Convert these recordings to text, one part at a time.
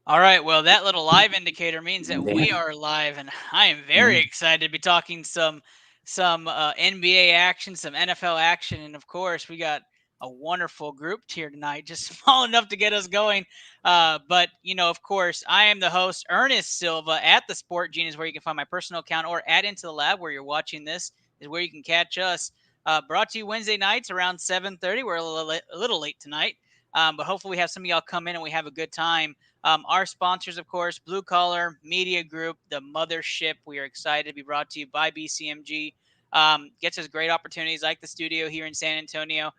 All right, well, that little live indicator means that Yeah. we are live, and I am very Mm. excited to be talking some NBA action, some NFL action, and of course, we got a wonderful group here tonight, just small enough to get us going. But of course, I am the host, Ernest Silva, at the Sport Genius, where you can find my personal account, or at Into the Lab, where you're watching this, is where you can catch us. Brought to you Wednesday nights around 7:30. We're a little late tonight, but hopefully we have some of y'all come in and we have a good time. Our sponsors, of course, Blue Collar Media Group, the mothership. We are excited to be brought to you by BCMG. Gets us great opportunities like the studio here in San Antonio.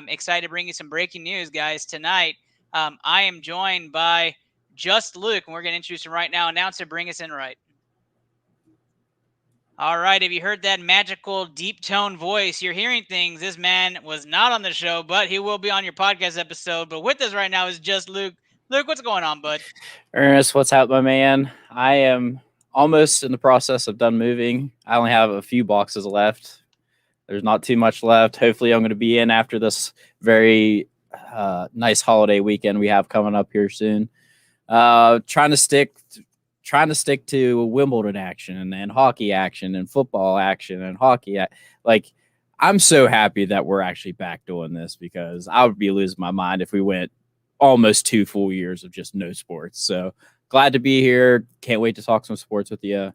Excited to bring you some breaking news, guys. Tonight, I am joined by Just Luke, and we're going to introduce him right now. Announcer, bring us in right. All right, have you heard that magical deep tone voice? You're hearing things. This man was not on the show, but he will be on your podcast episode. But with us right now is Just Luke. Luke, what's going on, bud? Ernest, what's up, my man? I am almost in the process of done moving. I only have a few boxes left. There's not too much left. Hopefully, I'm going to be in after this very nice holiday weekend we have coming up here soon. Trying to stick to Wimbledon action and hockey action and football action and hockey. Like, I'm so happy that we're actually back doing this because I would be losing my mind if we went almost 2 full years of just no sports. So glad to be here. Can't wait to talk some sports with you.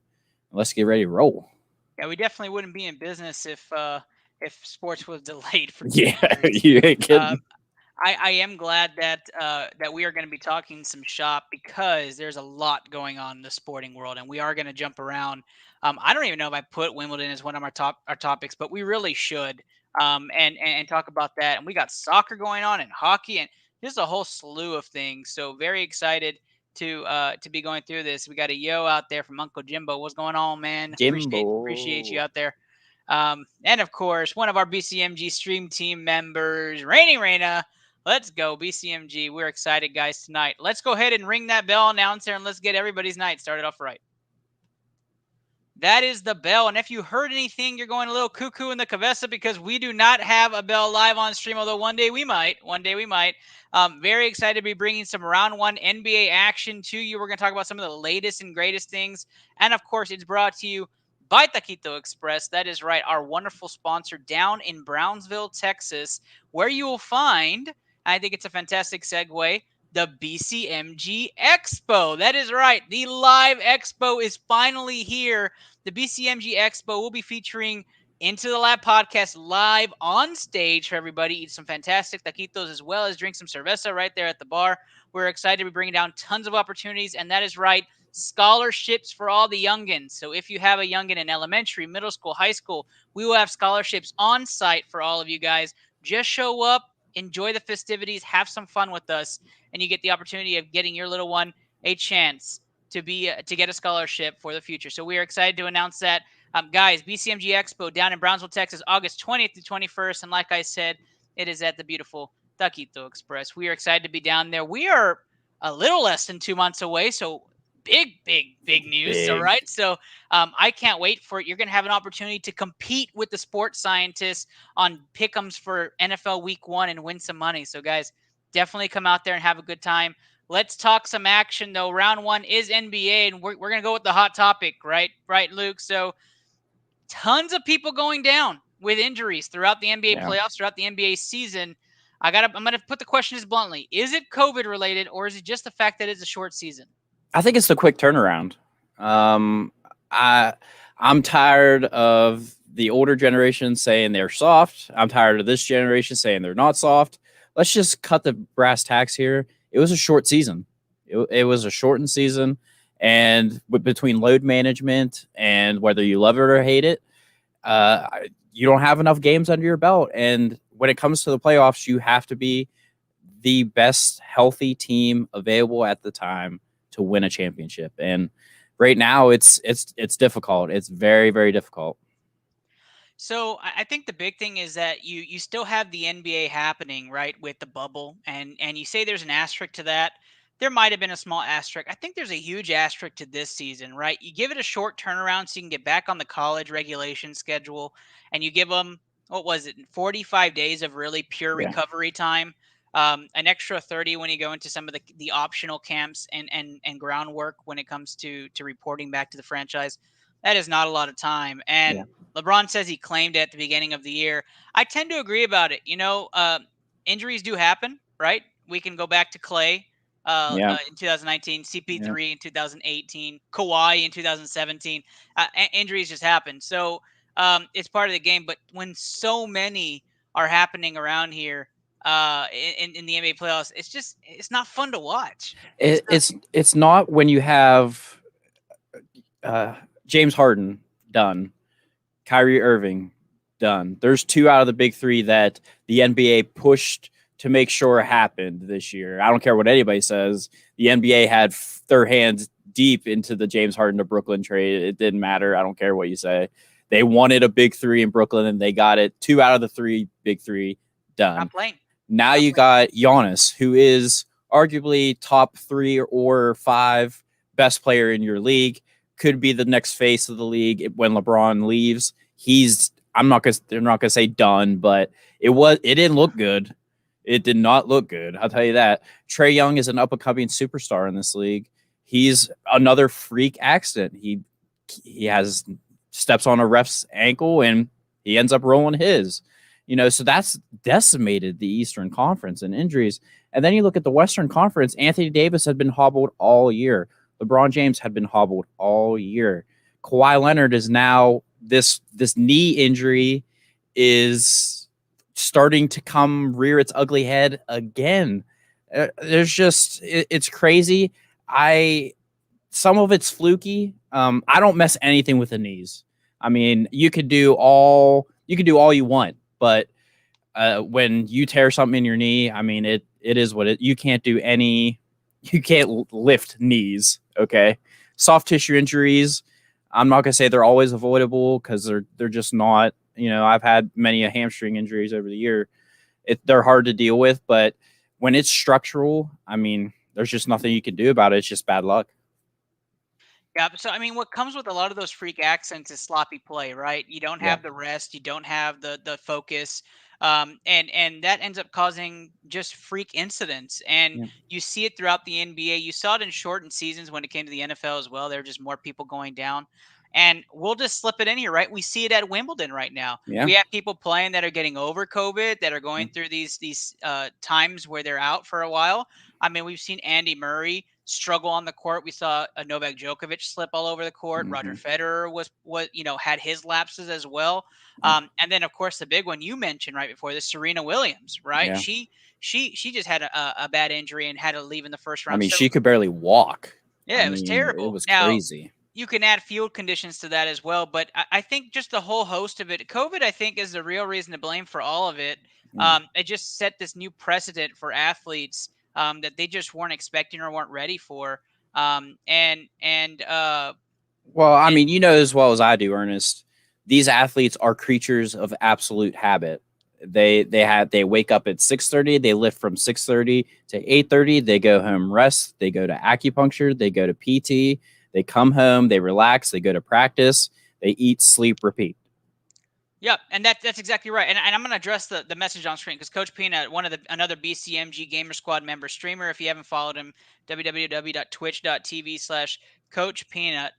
Let's get ready to roll. Yeah, we definitely wouldn't be in business if sports was delayed for Yeah, 2 years. you ain't Uh, kidding. I am glad that we are going to be talking some shop because there's a lot going on in the sporting world, and we are going to jump around. I don't even know if I put Wimbledon as one of our topics, but we really should. And talk about that. And we got soccer going on and hockey and just a whole slew of things. So very excited to be going through this. We got a yo out there from Uncle Jimbo. What's going on, man? Appreciate you Jimbo. out there. And of course, one of our BCMG stream team members, Rainy Raina. Let's go, BCMG. We're excited, guys, tonight. Let's go ahead and ring that bell announcer and let's get everybody's night started off right. That is the bell. And if you heard anything, you're going a little cuckoo in the Cavessa because we do not have a bell live on stream, although one day we might. One day we might. Very excited to be bringing some round one NBA action to you. We're going to talk about some of the latest and greatest things. And of course, it's brought to you by Taquito Express. That is right, our wonderful sponsor down in Brownsville, Texas, where you will find, I think it's a fantastic segue, the BCMG Expo. That is right. The live expo is finally here. The BCMG Expo will be featuring Into the Lab podcast live on stage for everybody. Eat some fantastic taquitos as well as drink some cerveza right there at the bar. We're excited to be bringing down tons of opportunities, and that is right, scholarships for all the youngins. So if you have a youngin in elementary, middle school, high school, we will have scholarships on site for all of you guys. Just show up, enjoy the festivities, have some fun with us, and you get the opportunity of getting your little one a chance to get a scholarship for the future. So we are excited to announce that. Guys, BCMG Expo down in Brownsville, Texas, August 20th to 21st. And like I said, it is at the beautiful Taquito Express. We are excited to be down there. We are a little less than 2 months away. So big news. All Big. right. So I can't wait for it. You're going to have an opportunity to compete with the sports scientists on pick'ems for NFL week 1 and win some money. So guys, definitely come out there and have a good time. Let's talk some action, though. Round one is NBA, and we're going to go with the hot topic, right? Right, Luke? So tons of people going down with injuries throughout the NBA Yeah. playoffs, throughout the NBA season. I'm going to put the question as bluntly. Is it COVID related, or is it just the fact that it's a short season? I think it's the quick turnaround. Um, I I'm tired of the older generation saying they're soft. I'm tired of this generation saying they're not soft. Let's just cut the brass tacks here. It was a short season. It was a shortened season, and between load management and whether you love it or hate it, uh, you don't have enough games under your belt. And when it comes to the playoffs, you have to be the best healthy team available at the time to win a championship. And right now, it's difficult. It's very difficult. So I think the big thing is that you still have the NBA happening, right, with the bubble, and you say there's an asterisk to that. There might have been a small asterisk. I think there's a huge asterisk to this season, right? You give it a short turnaround so you can get back on the college regulation schedule, and you give them, what was it, 45 days of really pure Yeah. recovery time. An extra 30 when you go into some of the optional camps and groundwork when it comes to reporting back to the franchise. That is not a lot of time. Yeah. And LeBron says he claimed it at the beginning of the year. I tend to agree about it. Injuries do happen, right? We can go back to Clay Yeah. in 2019, Yeah. CP3 in 2018, Kawhi in 2017. Injuries just happen. So it's part of the game. But when so many are happening around here in the NBA playoffs, it's not fun to watch. It's not. It's not when you have uh, James Harden done, Kyrie Irving done. There's two out of the big three that the NBA pushed to make sure happened this year. I don't care what anybody says. The NBA had their hands deep into the James Harden to Brooklyn trade. It didn't matter. I don't care what you say. They wanted a big three in Brooklyn and they got it. Two out of the three big three done. Not playing. Now Not you playing. got Giannis, who is arguably top 3 or 5 best player in your league. Could be the next face of the league when LeBron leaves. They're not gonna say done, but it didn't look good. It did not look good. I'll tell you that. Trae Young is an up and coming superstar in this league. He's another freak accident. He has steps on a ref's ankle and he ends up rolling his. So that's decimated the Eastern Conference in injuries. And then you look at the Western Conference, Anthony Davis had been hobbled all year. LeBron James had been hobbled all year. Kawhi Leonard is now this knee injury is starting to come rear its ugly head again. It's crazy. Some of it's fluky. I don't mess anything with the knees. I mean, you could do all you want, but when you tear something in your knee, I mean, it is what you can't do you can't lift knees. Okay. Soft tissue injuries. I'm not gonna say they're always avoidable because they're just not. I've had many hamstring injuries over the year. They're hard to deal with, but when it's structural, I mean, there's just nothing you can do about it. It's just bad luck. Yeah. So I mean, what comes with a lot of those freak accents is sloppy play, right? You don't Yeah. have the rest, you don't have the focus, and that ends up causing just freak incidents. And Yeah. you see it throughout the NBA. You saw it in shortened seasons when it came to the NFL as well. There were just more people going down. And we'll just slip it in here, right? We see it at Wimbledon right now. Yeah. We have people playing that are getting over COVID, that are Yeah. going through these times where they're out for a while. I mean, we've seen Andy Murray struggle on the court. We saw a Novak Djokovic slip all over the court. Roger Mm-hmm. Federer was had his lapses as well. Yeah. And then of course the big one you mentioned right before this, Serena Williams, right? Yeah. She just had a bad injury and had to leave in the first I round. mean, So she could barely walk. I yeah, it was mean, it terrible. was Now crazy. you can add field conditions to that as well, but I think just the whole host of it, COVID, I think, is the real reason to blame for all of it. Yeah. It just set this new precedent for athletes that they just weren't expecting or weren't ready for. Well, I And mean, as well as I do, Ernest, these athletes are creatures of absolute habit. They wake up at 6:30, they lift from 6:30 to 8:30, they go home, rest, they go to acupuncture, they go to PT, they come home, they relax, they go to practice, they eat, sleep, repeat. Yep, and that's exactly right. And I'm going to address the message on screen because Coach Peanut, another BCMG Gamer Squad member streamer, if you haven't followed him, www.twitch.tv/Coach Peanut.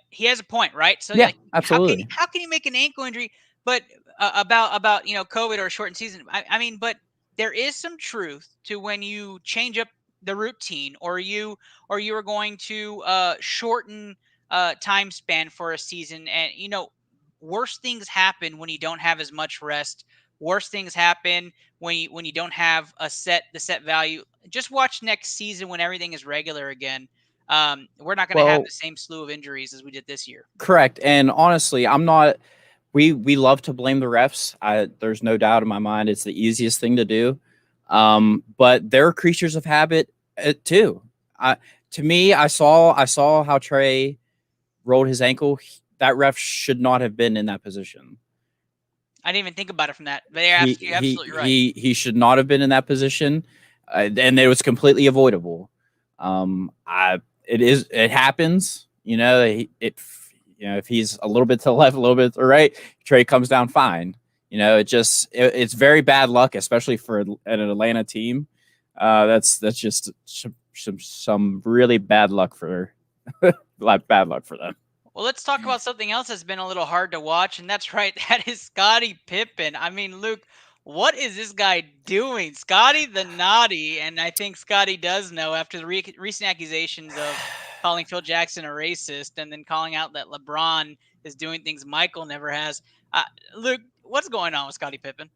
He has a point, right? So Yeah, like, absolutely. how can you make an ankle injury, but about COVID or a shortened season? I mean, but there is some truth to when you change up the routine, or you are going to shorten time span for a season, and worse things happen when you don't have as much rest. Worse things happen when you don't have the set value. Just watch next season when everything is regular again. We're not going to have Well, the same slew of injuries as we did this year. correct. And honestly, I'm not. We love to blame the refs. There's no doubt in my mind it's the easiest thing to do. But they're creatures of habit too. To me, I saw how Trae rolled his ankle. That ref should not have been in that position. I didn't even think about it from that, but He you're he absolutely right. he should not have been in that position, and it was completely avoidable. It happens. If he's a little bit to the left, a little bit to the right, Trae comes down fine. It's very bad luck, especially for an Atlanta team. That's just some really bad luck for like bad luck for them. Well, let's talk about something else that's been a little hard to watch, and that's right. That is Scottie Pippen. I mean, Luke, what is this guy doing? Scotty the Naughty, and I think Scotty does know after the recent accusations of calling Phil Jackson a racist and then calling out that LeBron is doing things Michael never has. Luke, what's going on with Scottie Pippen?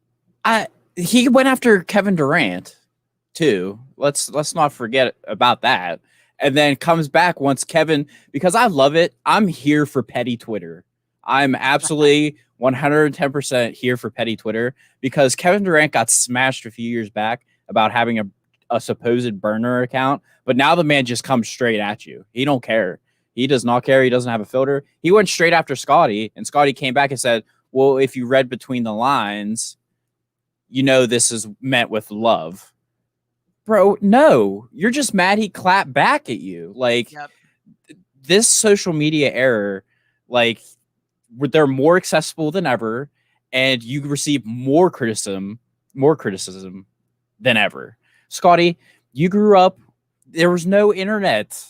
He went after Kevin Durant too. Let's not forget about that. And then comes back once Kevin, because I love it. I'm here for petty Twitter. I'm absolutely 110% here for petty Twitter because Kevin Durant got smashed a few years back about having a supposed burner account, but now the man just comes straight at you. He don't care. He does not care. He doesn't have a filter. He went straight after Scotty, and Scotty came back and said, well, if you read between the lines, this is meant with love. Bro, no, you're just mad he clapped back at you. Like, Yep. This social media era, like, they're more accessible than ever, and you receive more criticism than ever. Scotty, you grew up, there was no internet.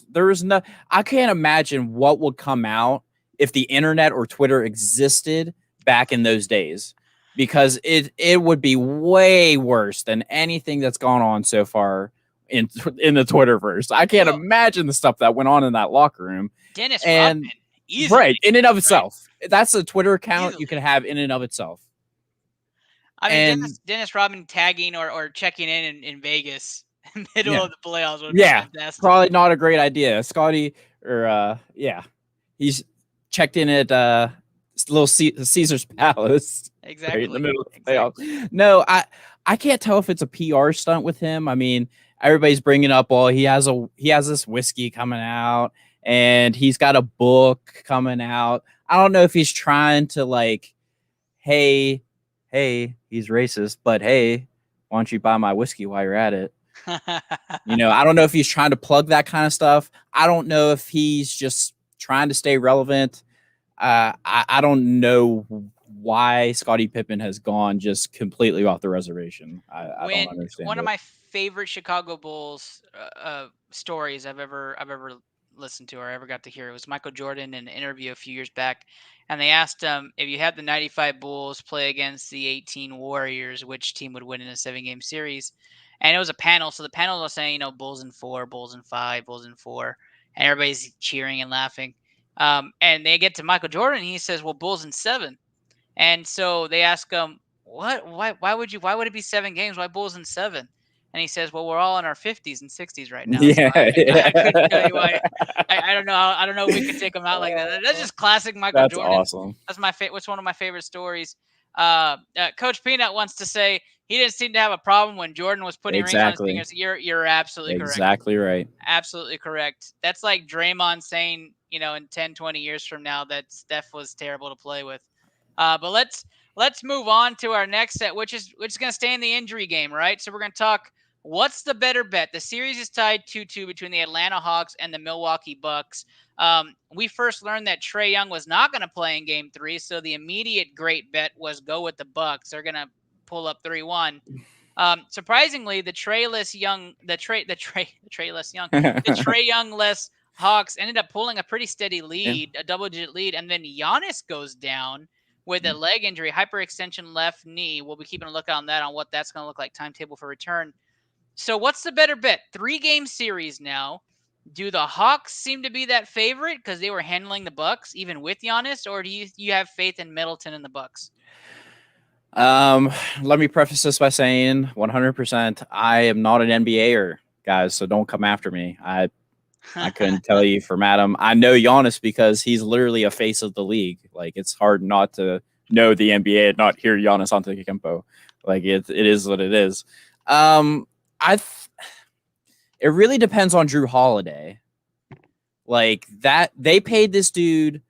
I can't imagine what would come out if the internet or Twitter existed back in those days, because it would be way worse than anything that's gone on so far in the Twitterverse. I can't imagine the stuff that went on in that locker room. Dennis And Rodman, easily, right, in and of right? itself. That's a Twitter account Easily. you can have in and of itself. I mean, And Dennis Rodman tagging or checking in Vegas, middle of the playoffs would be fantastic. Probably not a great idea. Scotty, or he's checked in at little Caesar's Palace, Exactly. right in the middle of the playoffs. No, I can't tell if it's a PR stunt with him. I mean, everybody's bringing up, he has this whiskey coming out, and he's got a book coming out. I don't know if he's trying to like, hey, he's racist, but hey, why don't you buy my whiskey while you're at it? I don't know if he's trying to plug that kind of stuff. I don't know if he's just trying to stay relevant. I don't know why Scottie Pippen has gone just completely off the reservation. I don't understand. One of my favorite Chicago Bulls stories I've ever listened to or ever got to hear, it was Michael Jordan in an interview a few years back, and they asked him if you had the 95 Bulls play against the 18 Warriors, which team would win in a 7-game series. And it was a panel, so the panel was saying, Bulls in 4, Bulls in 5, Bulls in 4, and everybody's cheering and laughing. And they get to Michael Jordan, and he says, well, Bulls in 7. And so they ask him, what? Why would it be 7 games? Why Bulls in 7? And he says, well, we're all in our 50s and 60s right now. Yeah. So I couldn't tell you why. I don't know. I don't know if we could take him out like that. That's just classic Michael Jordan. That's awesome. That's what's one of my favorite stories. Coach Peanut wants to say he didn't seem to have a problem when Jordan was putting rings on his fingers. You're absolutely correct. Exactly right. Absolutely correct. That's like Draymond saying, in 10, 20 years from now that Steph was terrible to play with. But let's move on to our next set, which is going to stay in the injury game, right? So we're going to talk, what's the better bet? The series is tied 2-2 between the Atlanta Hawks and the Milwaukee Bucks. We first learned that Trae Young was not going to play in Game 3, so the immediate great bet was go with the Bucks. They're going to pull up 3-1. Surprisingly, the Trae Young-less Hawks ended up pulling a pretty steady lead, a double-digit lead, and then Giannis goes down with a leg injury, hyperextension left knee. We'll be keeping a lookout on that, on what that's going to look like, timetable for return. So what's the better bet? 3-game series now. Do the Hawks seem to be that favorite because they were handling the Bucks even with Giannis, or do you have faith in Middleton and the Bucks? Let me preface this by saying 100%. I am not an NBAer, guys, so don't come after me. I couldn't tell you from Adam. I know Giannis because he's literally a face of the league. Like, it's hard not to know the NBA and not hear Giannis Antetokounmpo. Like, it is what it is. It really depends on Drew Holiday. Like, that they paid this dude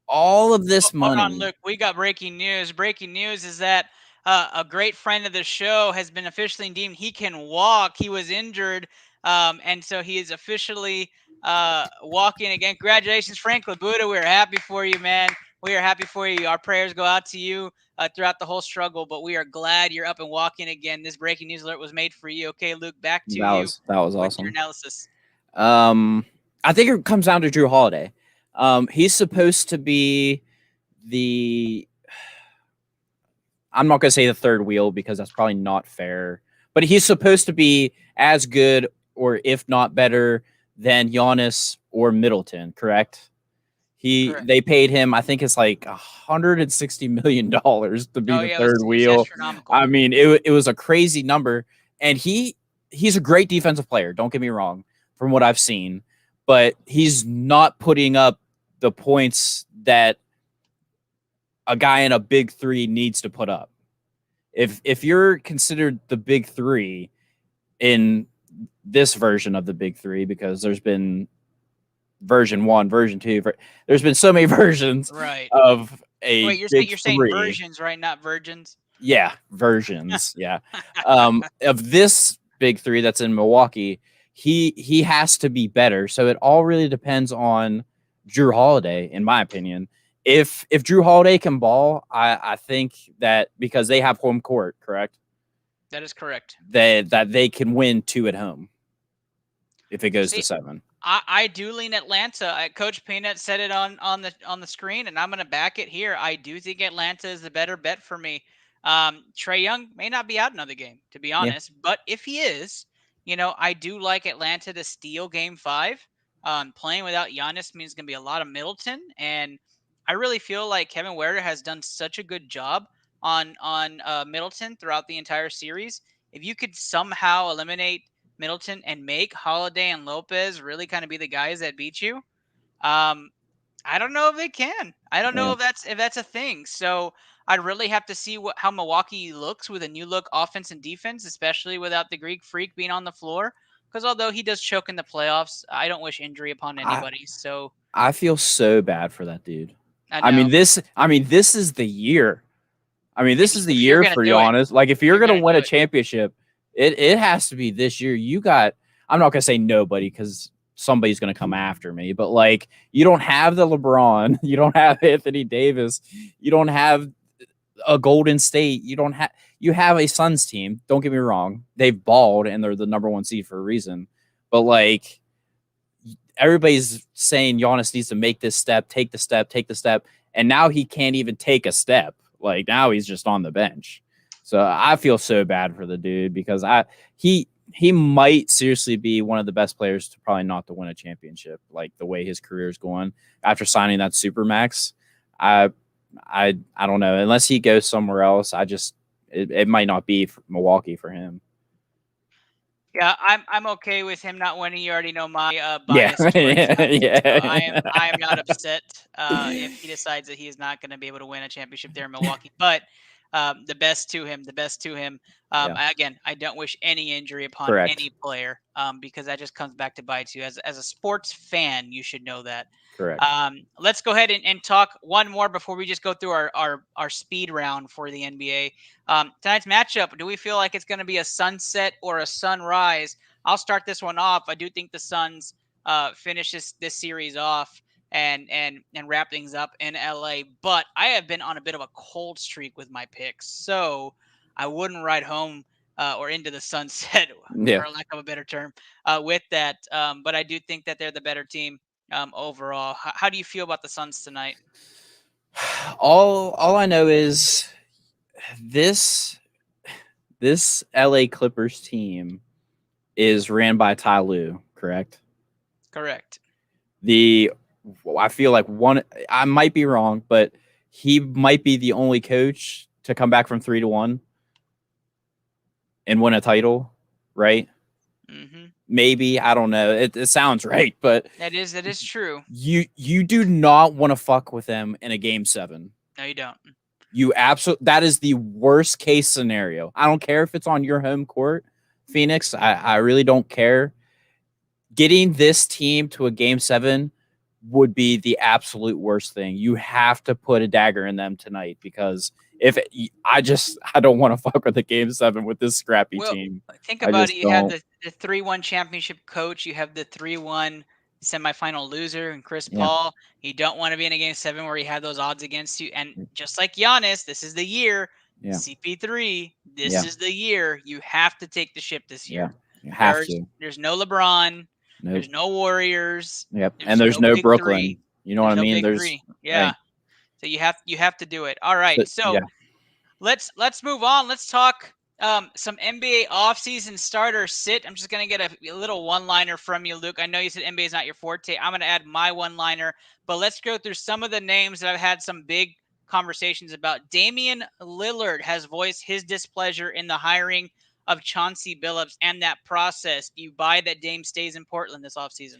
all of this money. Hold on, look, we got breaking news. Breaking news is that a great friend of the show has been officially deemed he can walk. He was injured, and so he is officially walking again. Congratulations, Frank Labuda. We're happy for you, man. We are happy for you. Our prayers go out to you throughout the whole struggle, but we are glad you're up and walking again. This breaking news alert was made for you. Okay, Luke, back to you That was with your awesome. analysis. I think it comes down to Drew Holiday. He's supposed to be the. I'm not going to say the third wheel because that's probably not fair, but he's supposed to be as good or if not better than Giannis or Middleton. Correct? Correct. They paid him. I think it's like $160 million to be Oh the yeah, third it's wheel. astronomical. I mean, it was a crazy number, and he's a great defensive player. Don't get me wrong, from what I've seen, but he's not putting up the points that a guy in a big three needs to put up. If you're considered the big three in this version of the big three, because there's been version one, version two, there's been so many versions Right. of a Wait, big you're saying three. versions, right? Not virgins. Yeah, versions. Yeah. Of this big three that's in Milwaukee, he has to be better. So it all really depends on Drew Holiday, in my opinion. If Drew Holiday can ball, I think that because they have home court, correct? That is correct. That they can win two at home if it goes to See, seven. I do lean Atlanta. Coach Peanut said it on the screen, and I'm going to back it here. I do think Atlanta is the better bet for me. Trey Young may not be out another game, to be Yeah. honest, but if he is, I do like Atlanta to steal Game 5. Playing without Giannis means going to be a lot of Middleton, and I really feel like Kevin Werder has done such a good job on Middleton throughout the entire series. If you could somehow eliminate Middleton and make Holiday and Lopez really kind of be the guys that beat you. Um, I don't know if they can. I don't know Yeah. if that's a thing. So I'd really have to see how Milwaukee looks with a new look offense and defense, especially without the Greek Freak being on the floor. Because although he does choke in the playoffs, I don't wish injury upon I anybody. So I feel so bad for that dude. I know I mean this is the year. I mean, this is the if you're year gonna for do it, Giannis. Like, if if you're you're gonna gonna win do a it, championship, it has to be this year. You got. I'm not gonna say nobody because somebody's gonna come after me, but like, you don't have the LeBron, you don't have Anthony Davis, you don't have a Golden State, you have a Suns team. Don't get me wrong, they've balled and they're the number one seed for a reason, but like, everybody's saying Giannis needs to make this step, take the step, take the step, and now he can't even take a step. Like, now he's just on the bench. So I feel so bad for the dude because he might seriously be one of the best players to probably not to win a championship. Like, the way his career is going after signing that super max, I I don't know, unless he goes somewhere else. It might not be for Milwaukee for him. yeah, I'm okay with him not winning. You already know my Yeah, bias towards Giannis, so yeah, I am not upset if he decides that he is not going to be able to win a championship there in Milwaukee. But the best to him, the best to him. yeah. Again, I don't wish any injury upon Correct, any player because that just comes back to bite you. As a sports fan, you should know that. correct. Let's go ahead and talk one more before we just go through our speed round for the NBA. Tonight's matchup, do we feel like it's going to be a sunset or a sunrise? I'll start this one off. I do think the Suns finish this series off and wrap things up in LA, but I have been on a bit of a cold streak with my picks, so I wouldn't ride home or into the sunset, Yeah. for lack of a better term, with that. But I do think that they're the better team overall. How do you feel about the Suns tonight? All I know is this this LA Clippers team is ran by Ty Lue, correct? Correct. The I feel like one I might be wrong, but he might be the only coach to come back from 3-1 and win a title, right? Hmm. Maybe, I don't know. It sounds right, but That is true. you do not want to fuck with them in a game 7. No, you don't. You absolutely that is the worst case scenario. I don't care if it's on your home court, Phoenix. I really don't care. Getting this team to a game 7 would be the absolute worst thing. You have to put a dagger in them tonight because if it, I don't want to fuck with the game 7 with this scrappy Well, team. think I about it. just You have don't. the 3-1 championship coach. You have the 3-1 semifinal loser, and Chris Yeah. Paul. You don't want to be in a game 7 where you have those odds against you. And just like Giannis, this is the year. Yeah. CP3, this Yeah. is the year. You have to take the ship this Yeah. year. You have There's to. there's no LeBron. Nope. There's no Warriors. Yep. And There's there's no no big Brooklyn. three. You know what There's I no mean? big There's three. Yeah. like So you have to do it. All right. so, So yeah. let's move on. Let's talk some NBA offseason starter sit. I'm just gonna get a little one-liner from you, Luke. I know you said NBA is not your forte. I'm gonna add my one-liner, but let's go through some of the names that I've had some big conversations about. Damian Lillard has voiced his displeasure in the hiring of Chauncey Billups and that process. Do you buy that Dame stays in Portland this offseason?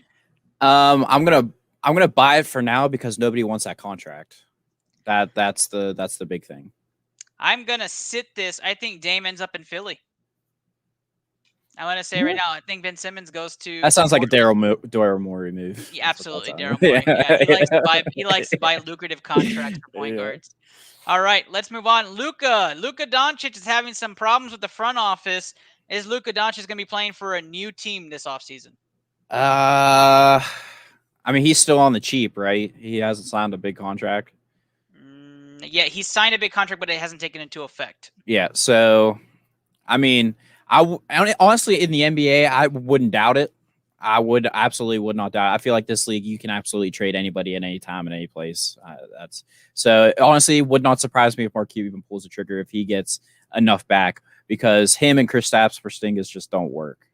I'm gonna buy it for now because nobody wants that contract. That's the big thing. I'm gonna sit this. I think Dame ends up in Philly. I want to say right Yeah. now, I think Ben Simmons goes That to sounds like a Portland. Daryl Morey move. Yeah, A football absolutely, time. Daryl Morey. Yeah, he likes to buy. He likes to Yeah. buy lucrative contracts for point Yeah. guards. All right, let's move on. Luka Doncic is having some problems with the front office. Is Luka Doncic going to be playing for a new team this offseason? Uh, I mean, he's still on the cheap, right? He hasn't signed a big contract. Yeah, he signed a big contract, but it hasn't taken into effect. Yeah. So, I mean, honestly in the NBA, I wouldn't doubt it. I would absolutely would not doubt it. I feel like this league, you can absolutely trade anybody at any time in any place. That's so honestly, would not surprise me if Mark Cuban pulls the trigger if he gets enough back because him and Kristaps Porzingis just don't work.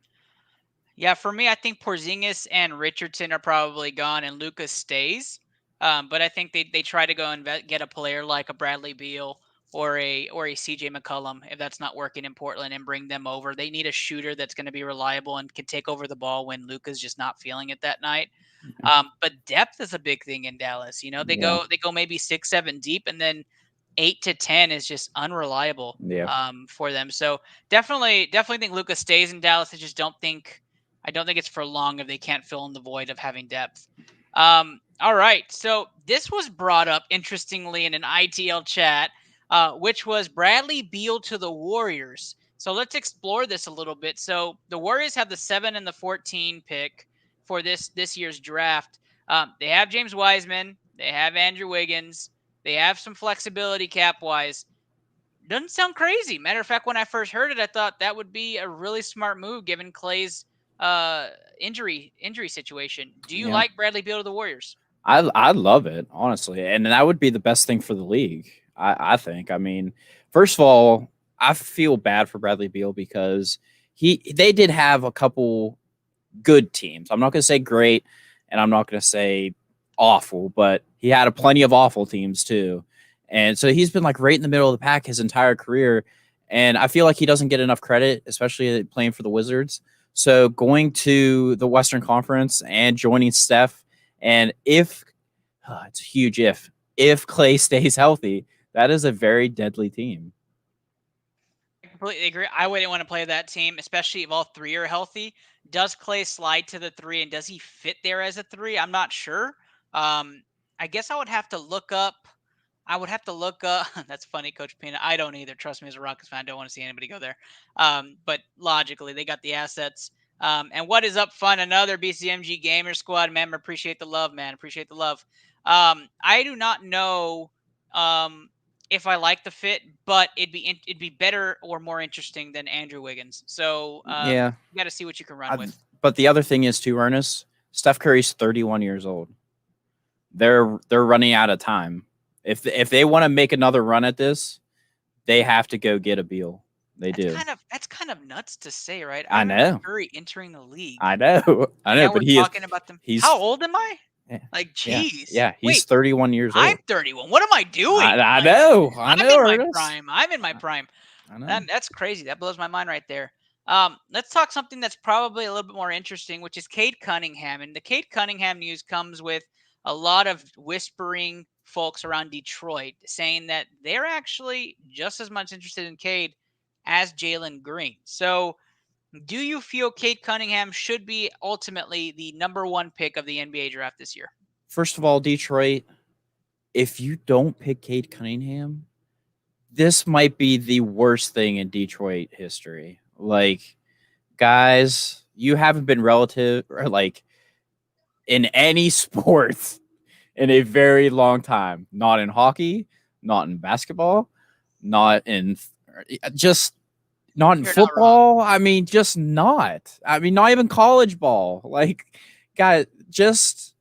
Yeah, for me, I think Porzingis and Richardson are probably gone, and Lucas stays. But I think they try to go and get a player like a Bradley Beal or a CJ McCollum if that's not working in Portland and bring them over. They need a shooter that's going to be reliable and can take over the ball when Luka's just not feeling it that night. But depth is a big thing in Dallas. You know, they Yeah. go maybe 6, 7 deep, and then 8 to 10 is just unreliable Yeah. for them. So definitely think Luka stays in Dallas. I don't think it's for long if they can't fill in the void of having depth. All right. So this was brought up interestingly in an ITL chat, which was Bradley Beal to the Warriors. So let's explore this a little bit. So the Warriors have the 7 and the 14 pick for this year's draft. They have James Wiseman. They have Andrew Wiggins. They have some flexibility cap wise. Doesn't sound crazy. Matter of fact, when I first heard it, I thought that would be a really smart move given Clay's uh, injury situation. Do you Yeah. like Bradley Beal to the Warriors? I love it, honestly. And that would be the best thing for the league, I think. I mean, first of all, I feel bad for Bradley Beal because they did have a couple good teams. I'm not going to say great, and I'm not going to say awful, but he had a plenty of awful teams too. And so he's been like right in the middle of the pack his entire career. And I feel like he doesn't get enough credit, especially playing for the Wizards. So going to the Western Conference and joining Steph, and if it's a huge if Clay stays healthy, that is a very deadly team. I completely agree. I wouldn't want to play that team, especially if all three are healthy. Does Clay slide to the 3, and does he fit there as a 3? I'm not sure. I guess I would have to look up. I would have to look up. That's funny, Coach Pina. I don't either. Trust me, as a Rockets fan, I don't want to see anybody go there. But logically, they got the assets. And what is up, fun? Another BCMG Gamer Squad member. Appreciate the love, man. Appreciate the love. I do not know if I like the fit, but it'd be better or more interesting than Andrew Wiggins. So Yeah. you got to see what you can run with. But the other thing is too, Ernest, Steph Curry's 31 years old. They're running out of time. If they want to make another run at this, they have to go get a Beal. They do. That's kind of nuts to say, right? I remember know. Curry entering the league. I know. I know. Now But we're he is. talking about them. He's. How old am I? Yeah, Like, yeah. jeez. Yeah. He's Wait, 31 years old. I'm 31. What am I doing? I Like, know. I I'm know, in my Ernest. prime. I'm in my prime. I know. That's crazy. That blows my mind right there. Let's talk something that's probably a little bit more interesting, which is Cade Cunningham. And the Cade Cunningham news comes with a lot of whispering folks around Detroit saying that they're actually just as much interested in Cade as Jalen Green. So, do you feel Cade Cunningham should be ultimately the number 1 pick of the NBA draft this year? First of all, Detroit, if you don't pick Cade Cunningham, this might be the worst thing in Detroit history. Like, guys, you haven't been relative or like in any sport in a very long time. Not in hockey, not in basketball, not in just not in You're not wrong. football. I mean, just not. I mean, not even college ball. Like, guys, just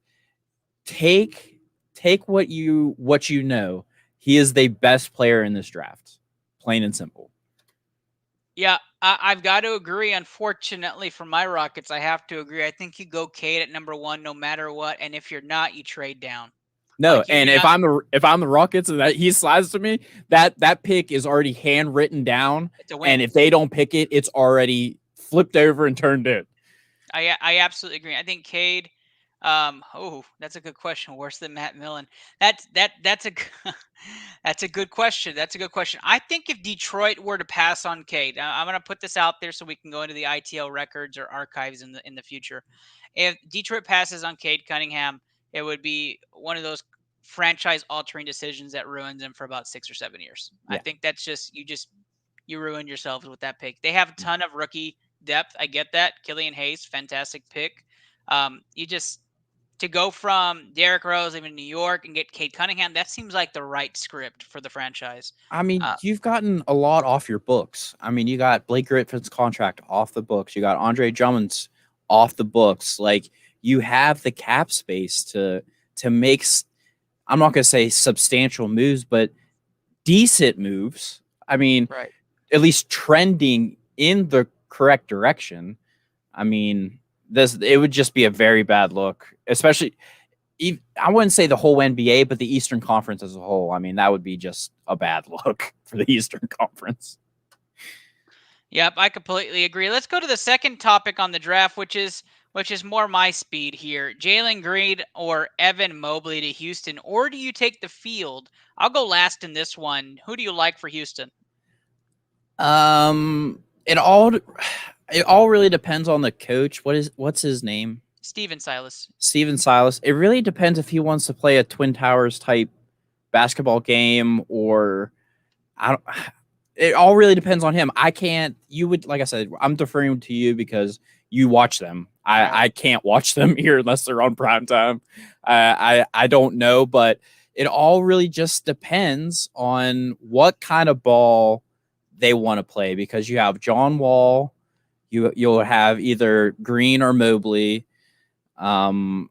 take take what you know. He is the best player in this draft. Plain and simple. Yeah, I've got to agree. Unfortunately for my Rockets, I have to agree. I think you go Cade at number one no matter what, and if you're not, you trade down. No, Like and you're not. if I'm the Rockets and that he slides to me, that pick is already handwritten down, It's a and win. if they don't pick it, it's already flipped over and turned in. I absolutely agree. I think Cade. Oh, that's a good question. Worse than Matt Millen. That's a that's a good question. That's a good question. I think if Detroit were to pass on Cade, I'm going to put this out there so we can go into the ITL records or archives in the future. If Detroit passes on Cade Cunningham, it would be one of those franchise altering decisions that ruins him for about 6 or 7 years. I Yeah, think that's just you ruined yourselves with that pick. They have a ton of rookie depth. I get that. Killian Hayes, fantastic pick. You just to go from Derrick Rose even in New York and get Cade Cunningham, that seems like the right script for the franchise. I mean, Uh, you've gotten a lot off your books. I mean, you got Blake Griffin's contract off the books. You got Andre Drummond's off the books. Like you have the cap space to make. I'm not going to say substantial moves, but decent moves. I mean, right. at least trending in the correct direction. I mean, this it would just be a very bad look, especially. I wouldn't say the whole NBA, but the Eastern Conference as a whole. I mean, that would be just a bad look for the Eastern Conference. Yep, I completely agree. Let's go to the second topic on the draft, which is more my speed here. Jalen Green or Evan Mobley to Houston, or do you take the field? I'll go last in this one. Who do you like for Houston? It all really depends on the coach. What's his name? Steven Silas. Steven Silas. It really depends if he wants to play a Twin Towers type basketball game or I don't. It all really depends on him. I can't. You would like I said. I'm deferring to you because you watch them. Right. I can't watch them here unless they're on prime time. I don't know, but it all really just depends on what kind of ball they want to play because you have John Wall, you'll have either Green or Mobley. Um,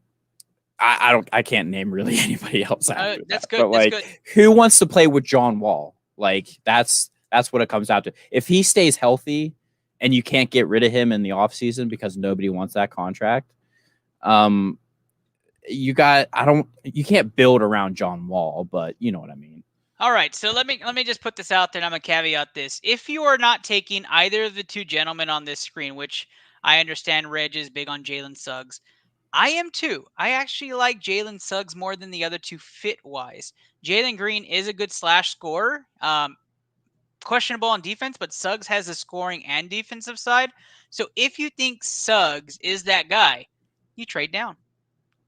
I can't name really anybody else after That's that. good. But That's like, good. who wants to play with John Wall? Like that's what it comes down to. If he stays healthy and you can't get rid of him in the offseason because nobody wants that contract, um, you can't build around John Wall, but you know what I mean. All right, so let me just put this out there, and I'm gonna caveat this. If you are not taking either of the two gentlemen on this screen, which I understand Reg is big on Jalen Suggs, I am too. I actually like Jalen Suggs more than the other two fit wise. Jalen Green is a good slash scorer. Questionable on defense, but Suggs has the scoring and defensive side. So if you think Suggs is that guy, you trade down.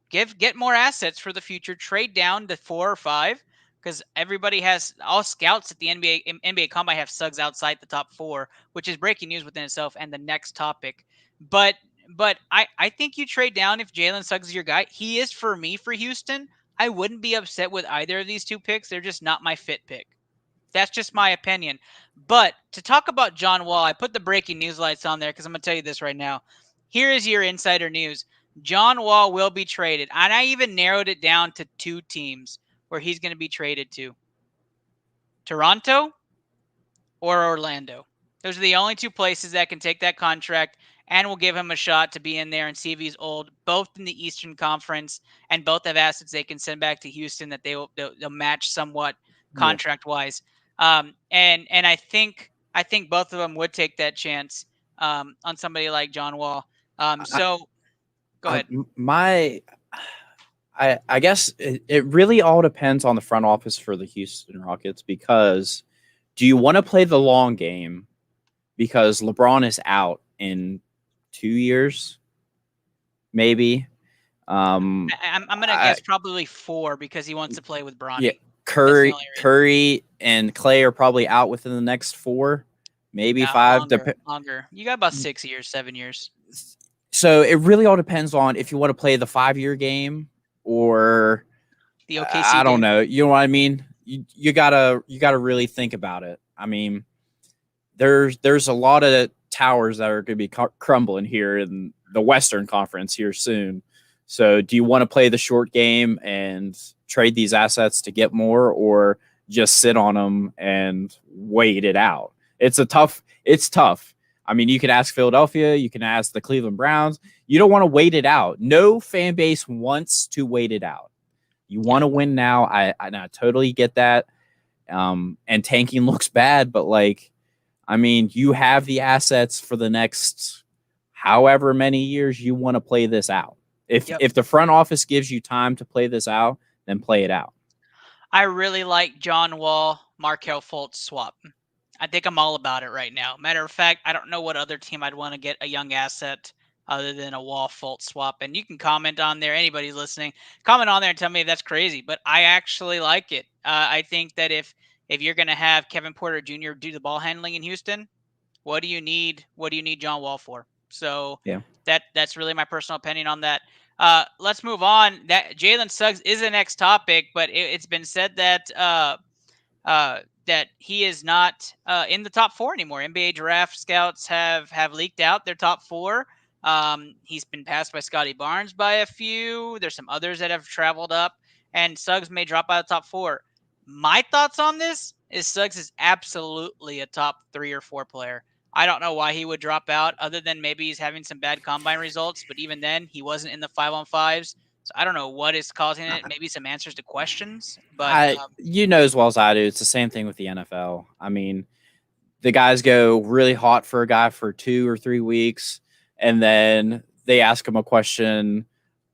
Get more assets for the future. Trade down to 4 or 5 because everybody has all scouts at the NBA Combine have Suggs outside the top 4, which is breaking news within itself. And the next topic, but I think you trade down if Jalen Suggs is your guy. He is for me for Houston. I wouldn't be upset with either of these two picks. They're just not my fit pick. That's just my opinion. But to talk about John Wall, I put the breaking news lights on there because I'm going to tell you this right now. Here is your insider news. John Wall will be traded. And I even narrowed it down to 2 teams where he's going to be traded to Toronto or Orlando. Those are the only 2 places that can take that contract and will give him a shot to be in there and see if he's old, both in the Eastern Conference and both have assets they can send back to Houston that they'll match somewhat Yeah. contract wise. And I think both of them would take that chance on somebody like John Wall. I, So go I, ahead. my I guess it really all depends on the front office for the Houston Rockets because do you want to play the long game because LeBron is out in 2 years, maybe. I'm gonna I, guess probably 4 because he wants to play with yeah, Bronny. That's the Curry, only reason. Curry, and Clay are probably out within the next 4, maybe No, 5. longer. You got about 6 years, 7 years. So it really all depends on if you want to play the 5 year game or The OKC I don't game. know. You know what I mean? You gotta really think about it. I mean, there's a lot of towers that are going to be crumbling here in the Western Conference here soon. So, do you want to play the short game and trade these assets to get more, or just sit on them and wait it out? It's tough. I mean, you can ask Philadelphia, you can ask the Cleveland Browns. You don't want to wait it out. No fan base wants to wait it out. You want Yep. to win now. I totally get that. And tanking looks bad, but like, I mean, you have the assets for the next however many years you want to play this out. If Yep. if the front office gives you time to play this out, then play it out. I really like John Wall, Markel Fultz swap. I think I'm all about it right now. Matter of fact, I don't know what other team I'd want to get a young asset other than a Wall Fultz swap. And you can comment on there. Anybody listening, comment on there and tell me if that's crazy. But I actually like it. I think that if you're going to have Kevin Porter Jr. do the ball handling in Houston, what do you need? What do you need John Wall for? So Yeah. that's really my personal opinion on that. Let's move on. That Jalen Suggs is the next topic, but it's been said that he is not in the top four anymore. NBA draft scouts have leaked out their top four. He's been passed by Scotty Barnes by a few. There's some others that have traveled up, and Suggs may drop out of the top four. My thoughts on this is Suggs is absolutely a top 3 or 4 player. I don't know why he would drop out, other than maybe he's having some bad combine results. But even then, he wasn't in the 5-on-5s. So I don't know what is causing it. Maybe some answers to questions, but I You know as well as I do, it's the same thing with the NFL. I mean, the guys go really hot for a guy for 2 or 3 weeks, and then they ask him a question,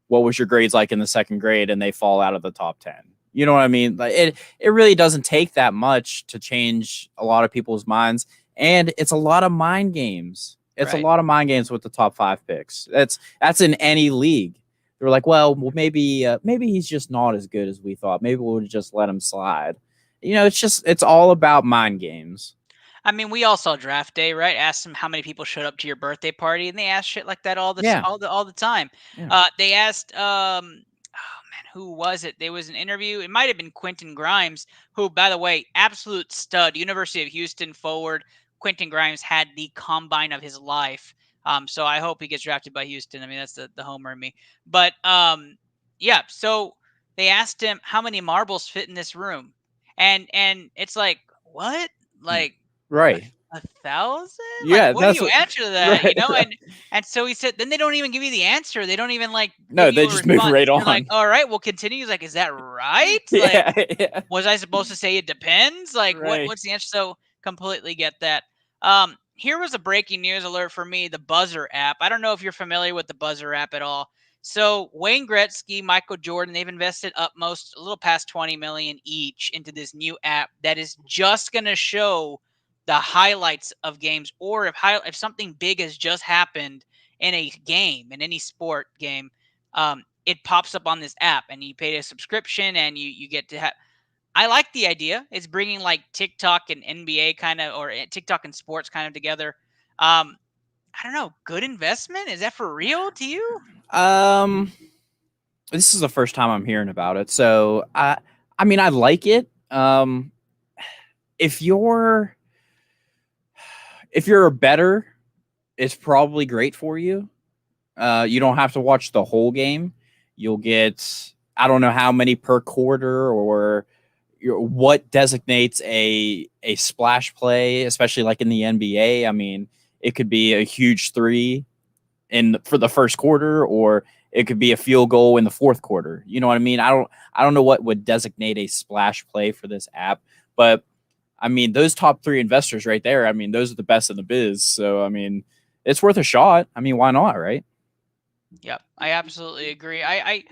what was your grades like in the second grade, and they fall out of the top 10. You know what I mean? Like it really doesn't take that much to change a lot of people's minds, and it's a lot of mind games. It's a right. lot of mind games with the top 5 picks. That's in any league. They're like, well, maybe he's just not as good as we thought. Maybe we'll just let him slide. It's all about mind games. I mean, we all saw draft day, right? Asked them how many people showed up to your birthday party, and they asked shit like that Yeah, all the time. yeah. They asked, oh man, who was it? There was an interview. It might have been Quentin Grimes, who, by the way, absolute stud, University of Houston forward. Quentin Grimes had the combine of his life. So I hope he gets drafted by Houston. I mean, that's the homer in me. But yeah. So they asked him how many marbles fit in this room, and it's like, what? Yeah. Like a, Right. a thousand? Like, Yeah, what do that's you what. answer to that? Right, right. And so he said, then they don't even give you the answer. They don't even like No, give you they a just move response. right You're like, on. all right, we'll continue. He's like, is that right? Like, Yeah, yeah. was I supposed to say it depends? Like, Right. what's the answer? So completely get that. Here was a breaking news alert for me: the Buzzer app. I don't know if you're familiar with the Buzzer app at all. So Wayne Gretzky, Michael Jordan, they've invested upmost a little past 20 million each into this new app that is just going to show the highlights of games, or if something big has just happened in a game, in any sport game, it pops up on this app, and you pay a subscription, and you get to have. I like the idea. It's bringing like TikTok and NBA kind of, or TikTok and sports kind of together. I don't know. Good investment? Is that for real to you? Um, this is the first time I'm hearing about it, so I mean, I like it. If you're if you're a better, it's probably great for you. You don't have to watch the whole game. You'll get, I don't know how many per quarter, or what designates a splash play, especially like in the NBA. I mean, it could be a huge three for the first quarter, or it could be a field goal in the fourth quarter. You know what I mean? I don't know what would designate a splash play for this app, but I mean, those top 3 investors right there, I mean, those are the best in the biz. So I mean, it's worth a shot. I mean, why not, right? Yep, I absolutely agree. I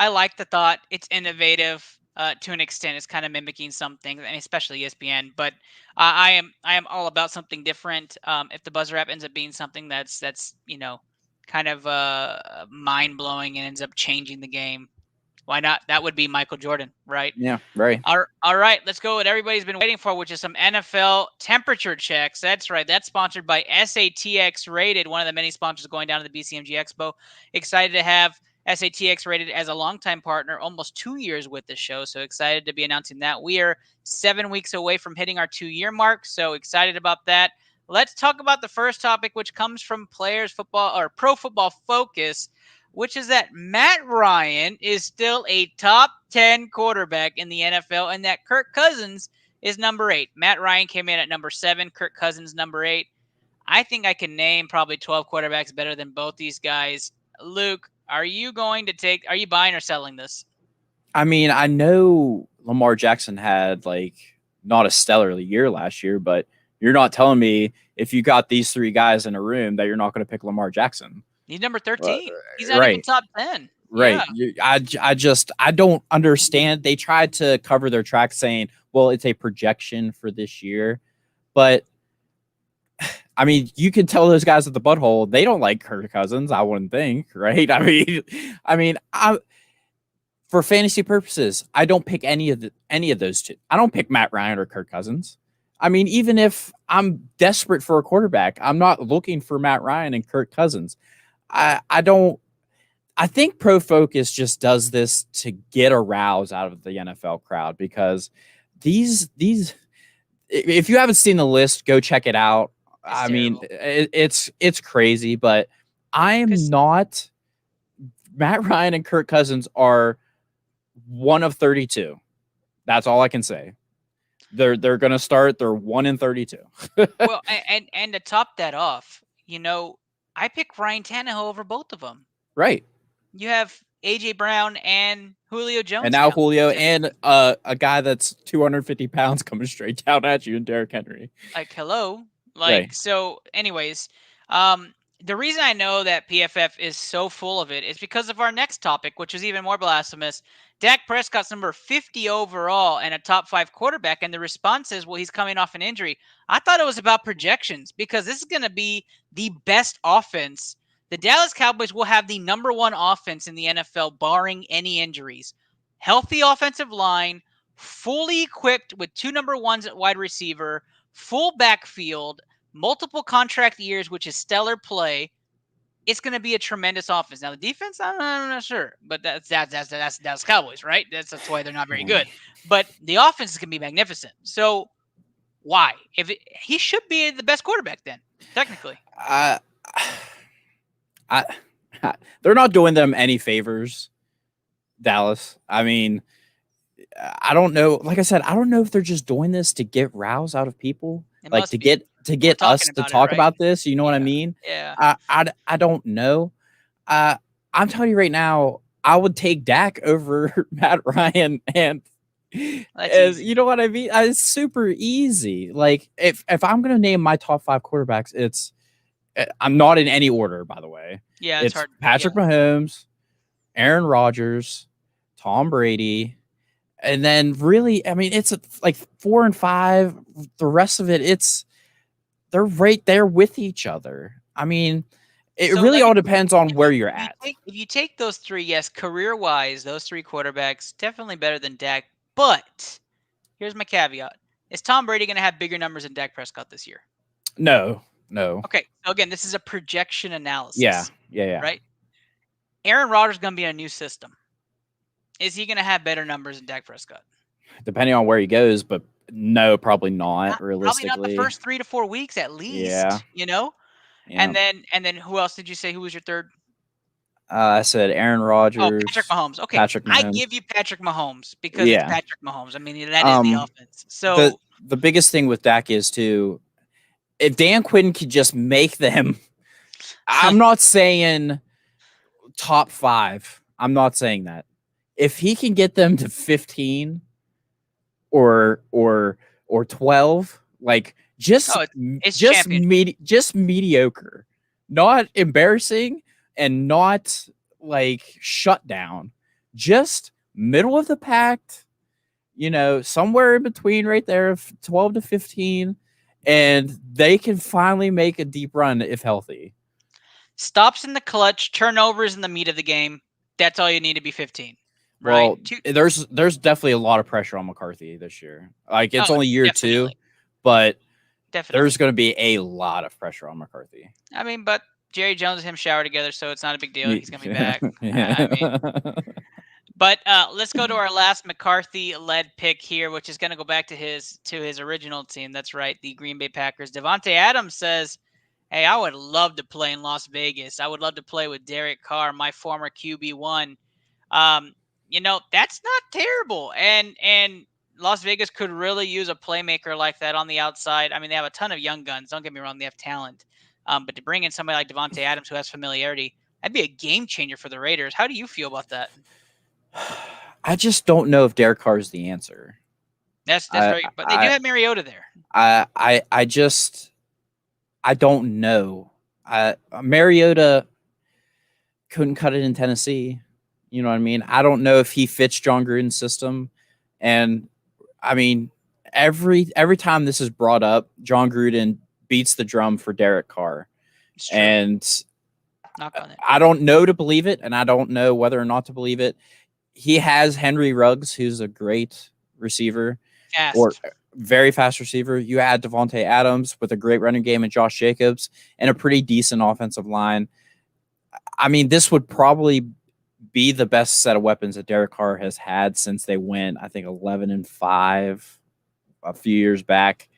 like the thought. It's innovative to an extent. It's kind of mimicking something, and especially ESPN. But I am all about something different. If the Buzzer app ends up being something that's kind of mind blowing and ends up changing the game, Why not? That would be Michael Jordan, right? Yeah, right. All right, let's go. What everybody's been waiting for, which is some NFL temperature checks. That's right. That's sponsored by SATX Rated, one of the many sponsors going down to the BCMG Expo. Excited to have SATX Rated as a longtime partner, almost 2 years with the show. So excited to be announcing that. We are 7 weeks away from hitting our 2 year mark. So excited about that. Let's talk about the first topic, which comes from Players Football or Pro Football Focus, which is that Matt Ryan is still a top 10 quarterback in the NFL and that Kirk Cousins is number 8. Matt Ryan came in at number 7, Kirk Cousins number 8. I think I can name probably 12 quarterbacks better than both these guys. Luke, are you buying or selling this? I mean, I know Lamar Jackson had like not a stellar year last year, but you're not telling me if you got these three guys in a room that you're not going to pick Lamar Jackson. He's number Uh, 13. He's not even right. top 10. Right. Yeah. I don't understand. They tried to cover their tracks saying, well, it's a projection for this year. But I mean, you can tell those guys at the butthole, they don't like Kirk Cousins, I wouldn't think, right? I for fantasy purposes, I don't pick any of those two. I don't pick Matt Ryan or Kirk Cousins. I mean, even if I'm desperate for a quarterback, I'm not looking for Matt Ryan and Kirk Cousins. I don't. I think Pro Focus just does this to get a rouse out of the NFL crowd because these if you haven't seen the list, go check it out. It's I mean, terrible. it's crazy, but I'm not. Matt Ryan and Kirk Cousins are one of 32. That's all I can say. They're going to start. They're 1-32. Well, and to top that off, I pick Ryan Tannehill over both of them. Right. You have AJ Brown and Julio Jones. And now Julio and a guy that's 250 pounds coming straight down at you, and Derrick Henry. Like, hello. Right. So anyways, the reason I know that PFF is so full of it is because of our next topic, which is even more blasphemous. Dak Prescott's number 50 overall and a top 5 quarterback, and the response is, well, he's coming off an injury. I thought it was about projections because this is going to be the best offense. The Dallas Cowboys will have the number 1 offense in the NFL, barring any injuries. Healthy offensive line, fully equipped with 2 number 1s at wide receiver, full backfield, multiple contract years, which is stellar play. It's going to be a tremendous offense. Now the defense, I'm not sure, but that's Cowboys, right? That's why they're not very good. But the offense is going to be magnificent. So why? He should be the best quarterback then, technically. They're not doing them any favors, Dallas. I mean, I don't know. Like I said, I don't know if they're just doing this to get rouse out of people, like to get us to talk about this. You know what I mean? Yeah. I don't know. I'm telling you right now, I would take Dak over Matt Ryan, and you know what I mean. It's super easy. Like if I'm gonna name my top 5 quarterbacks, I'm not in any order, by the way. Yeah, it's hard. Patrick Mahomes, Aaron Rodgers, Tom Brady. And then really, I mean, it's like 4 and 5. The rest of it, they're right there with each other. I mean, it really all depends on where you're at. If you take those 3, yes, career-wise, those 3 quarterbacks, definitely better than Dak. But here's my caveat. Is Tom Brady going to have bigger numbers than Dak Prescott this year? No. Okay, so again, this is a projection analysis. Yeah. Right? Aaron Rodgers is going to be in a new system. Is he going to have better numbers than Dak Prescott? Depending on where he goes, but no, probably not. Realistically, probably not the first 3 to 4 weeks at least. Yeah. Yeah. And then who else did you say? Who was your third? I said Aaron Rodgers. Oh, Patrick Mahomes. Okay, I give you Patrick Mahomes because it's Patrick Mahomes. I mean, that is the offense. So the biggest thing with Dak is too, if Dan Quinn could just make them. I'm not saying top 5. I'm not saying that. If he can get them to 15 or 12, like just mediocre, not embarrassing and not like shut down, just middle of the pack, somewhere in between right there, 12 to 15, and they can finally make a deep run if healthy. Stops in the clutch, turnovers in the meat of the game. That's all you need to be 15. right? Well, there's definitely a lot of pressure on McCarthy this year. Like it's Oh, only year two, definitely, but there's definitely. going to be a lot of pressure on McCarthy. I mean, but Jerry Jones and him shower together, so it's not a big deal. He's gonna be Yeah. back. I mean, but let's go to our last McCarthy-led pick here, which is going to go back to his original team. That's right, the Green Bay Packers. Devontae Adams says, "Hey, I would love to play in Las Vegas. I would love to play with Derek Carr, my former QB1. Um, that's not terrible. And Las Vegas could really use a playmaker like that on the outside. I mean, they have a ton of young guns. Don't get me wrong, they have talent. But to bring in somebody like Devontae Adams who has familiarity, that'd be a game changer for the Raiders. How do you feel about that?" I just don't know if Derek Carr is the answer. That's I very, but they do I have Mariota there. I just I don't know. Mariota couldn't cut it in Tennessee. You know what I mean? I don't know if he fits John Gruden's system. And I mean, every time this is brought up, John Gruden beats the drum for Derek Carr. It's true. And Knock on it. I don't know to believe it, and I don't know whether or not to believe it. He has Henry Ruggs, who's a great receiver, or Fast. very fast receiver. You add Devontae Adams with a great running game and Josh Jacobs and a pretty decent offensive line. I mean, this would probably be the best set of weapons that Derek Carr has had since they went, I think, 11-5 a few years back.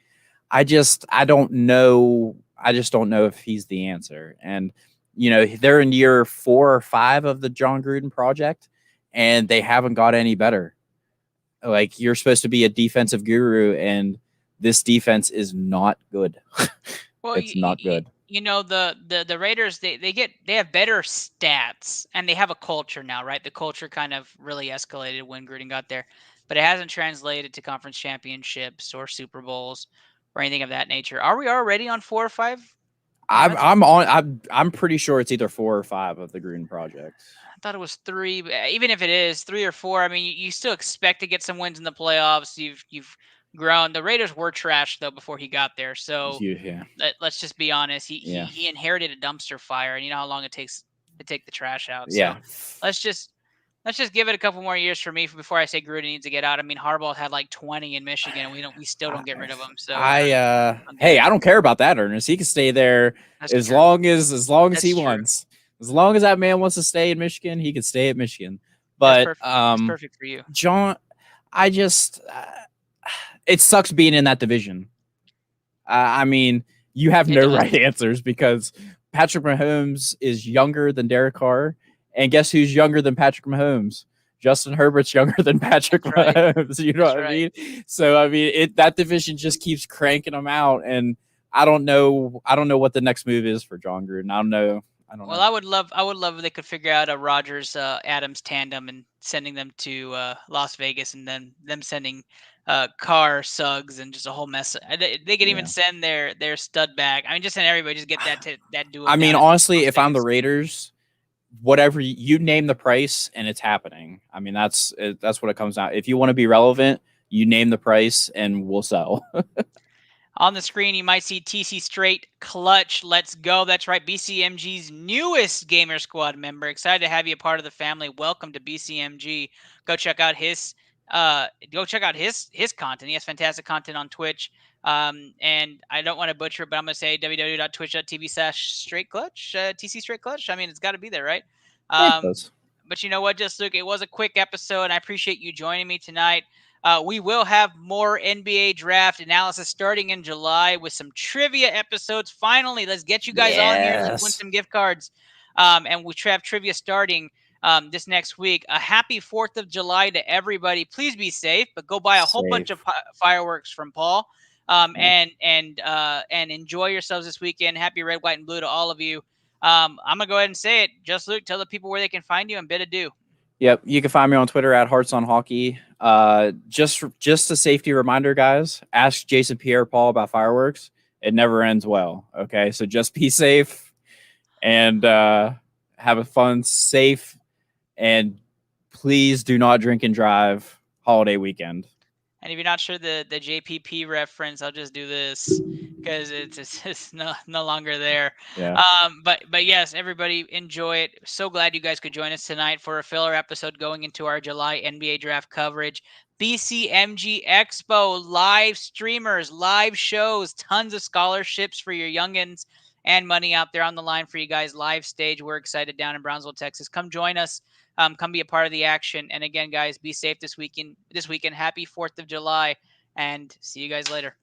I don't know. I just don't know if he's the answer. And they're in year 4 or 5 of the John Gruden project, and they haven't got any better. Like, you're supposed to be a defensive guru, and this defense is not good. Well, It's not good. the Raiders they have better stats and they have a culture now, right? The culture kind of really escalated when Gruden got there, but it hasn't translated to conference championships or Super Bowls or anything of that nature. Are we already on 4 or 5? I'm I I'm on. I'm pretty sure it's either 4 or 5 of the Gruden projects. thought it was 3. But even if it is 3 or 4, I mean, you still expect to get some wins in the playoffs. You've grown. The Raiders were trash though before he got there, so Yeah, let's just be honest. He, he yeah, he inherited a dumpster fire, and you know how long it takes to take the trash out. So yeah. let's just let's just give it a couple more years for me before I say Gruden needs to get out. I mean, Harbaugh had like 20 in Michigan, and we still I, don't get rid of him. So I don't get hey, it. I don't care about that, Ernest. He can stay there That's as true. long as That's he true. wants. As long as that man wants to stay in Michigan, he can stay at Michigan. That's But perfect. That's perfect for you. John, I just it sucks being in that division. I mean, you have It no does. right answers because Patrick Mahomes is younger than Derek Carr, and guess who's younger than Patrick Mahomes? Justin Herbert's younger than Patrick That's right. Mahomes. You know That's what I right. mean? So I mean, that division just keeps cranking them out, and I don't know. I don't know what the next move is for John Gruden. I don't know. I don't Well, know. I would love if they could figure out a Rogers Adams tandem and sending them to Las Vegas, and then them sending Carr, Suggs, and just a whole mess. They could even Yeah. send their stud back. I mean, just send everybody. Just get that duo I mean, down in honestly, Las if I'm the Vegas. Raiders, whatever you name the price, and it's happening. I mean, that's what it comes down. If you want to be relevant, you name the price, and we'll sell. On the screen, you might see TC Straight Clutch. Let's go. That's right. BCMG's newest Gamer Squad member. Excited to have you a part of the family. Welcome to BCMG. Go check out his content. He has fantastic content on Twitch. And I don't want to butcher it, but I'm going to say www.twitch.tv/straight clutch, TC Straight Clutch. I mean, it's got to be there, right? It Um, does. but you know what, just look, it was a quick episode, and I appreciate you joining me tonight. We will have more NBA draft analysis starting in July with some trivia episodes. Finally, let's get you guys on here. Let's win Yes. some gift cards. And we have trivia starting this next week. A happy 4th of July to everybody. Please be safe, but go buy a whole bunch of Safe. fireworks from Paul. Yeah. And enjoy yourselves this weekend. Happy red, white, and blue to all of you. I'm gonna go ahead and say it. Just Luke, tell the people where they can find you and bid adieu. Yep. You can find me on Twitter at Hearts on Hockey. Just a safety reminder, guys. Ask Jason Pierre-Paul about fireworks. It never ends well. Okay, so just be safe and have a fun, safe, and please do not drink and drive holiday weekend. And if you're not sure the JPP reference, I'll just do this because it's no longer there. Yeah. But yes, everybody enjoy it. So glad you guys could join us tonight for a filler episode going into our July NBA draft coverage. BCMG Expo, live streamers, live shows, tons of scholarships for your youngins, and money out there on the line for you guys. Live stage. We're excited down in Brownsville, Texas. Come join us. Come be a part of the action. And again, guys, be safe this weekend. Happy 4th of July, and see you guys later.